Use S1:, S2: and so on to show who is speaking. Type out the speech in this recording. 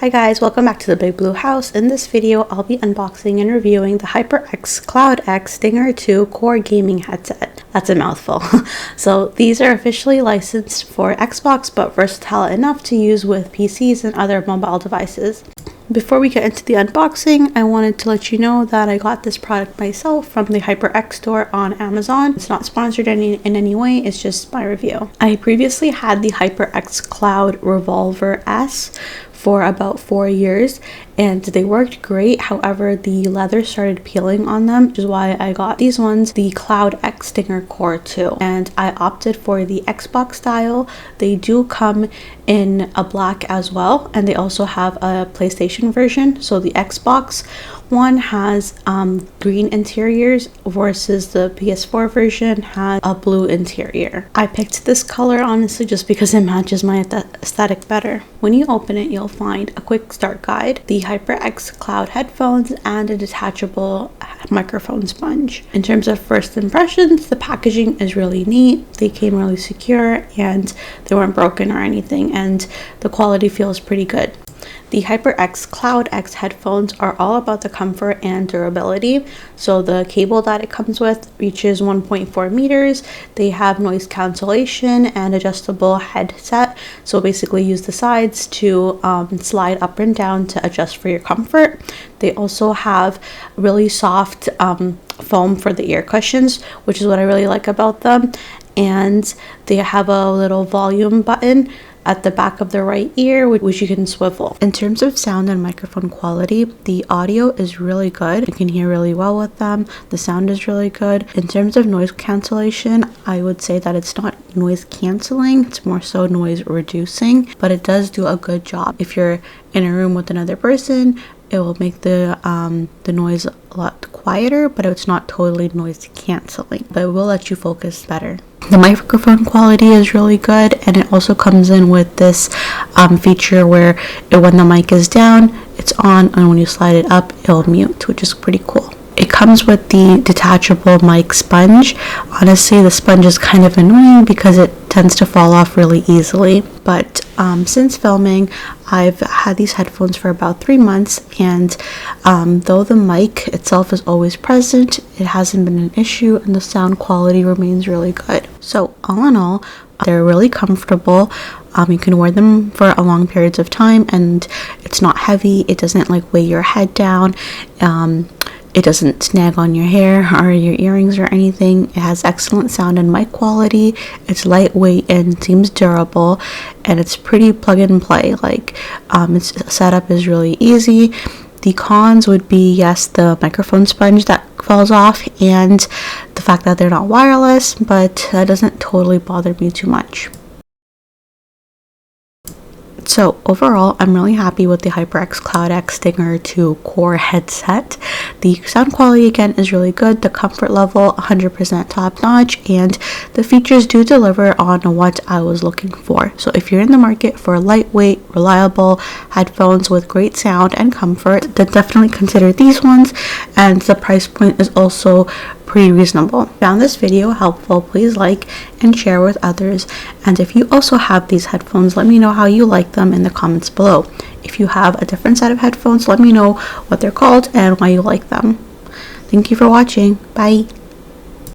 S1: Hi guys, welcome back to the Big Blue House. In this video, I'll be unboxing and reviewing the HyperX CloudX Stinger 2 Core Gaming Headset. That's a mouthful. So these are officially licensed for Xbox, but versatile enough to use with PCs and other mobile devices. Before we get into the unboxing, I wanted to let you know that I got this product myself from the HyperX store on Amazon. It's not sponsored in any way, it's just my review. I previously had the HyperX Cloud Revolver S for about 4 years and they worked great. However, the leather started peeling on them, which is why I got these ones, the CloudX Stinger Core 2, and I opted for the Xbox style. They do come in a black as well, and they also have a PlayStation version. So the Xbox one has green interiors versus the PS4 version has a blue interior. I picked this color honestly just because it matches my aesthetic better. When you open it, you'll find a quick start guide, the HyperX Cloud headphones, and a detachable microphone sponge. In terms of first impressions, the packaging is really neat. They came really secure and they weren't broken or anything, and the quality feels pretty good. The HyperX CloudX headphones are all about the comfort and durability. So the cable that it comes with reaches 1.4 meters. They have noise cancellation and adjustable headset. So basically use the sides to slide up and down to adjust for your comfort. They also have really soft foam for the ear cushions, which is what I really like about them. And they have a little volume button at the back of the right ear, which you can swivel. In terms of sound and microphone quality, the audio is really good. You can hear really well with them. The sound is really good. In terms of noise cancellation, I would say that it's not noise canceling, it's more so noise reducing, but it does do a good job. If you're in a room with another person, it will make the noise a lot quieter, but it's not totally noise canceling, but it will let you focus better. The microphone quality is really good, and it also comes in with this feature where when the mic is down, it's on, and when you slide it up, it'll mute, which is pretty cool. It comes with the detachable mic sponge. Honestly, the sponge is kind of annoying because it tends to fall off really easily, but since filming, I've had these headphones for about 3 months, and though the mic itself is always present, it hasn't been an issue, and the sound quality remains really good. So all in all, they're really comfortable. You can wear them for a long periods of time, and it's not heavy. It doesn't like weigh your head down. It doesn't snag on your hair or your earrings or anything. It has excellent sound and mic quality. It's lightweight and seems durable, and it's pretty plug and play. Like its setup is really easy. The cons would be, yes, the microphone sponge that falls off and the fact that they're not wireless, but that doesn't totally bother me too much. So overall, I'm really happy with the HyperX CloudX Stinger 2 Core headset. The sound quality again is really good, the comfort level 100% top notch, and the features do deliver on what I was looking for. So if you're in the market for lightweight, reliable headphones with great sound and comfort, then definitely consider these ones, and the price point is also pretty reasonable. If you found this video helpful, please like and share with others, and if you also have these headphones, let me know how you like them in the comments below. If you have a different set of headphones, let me know what they're called and why you like them. Thank you for watching. Bye.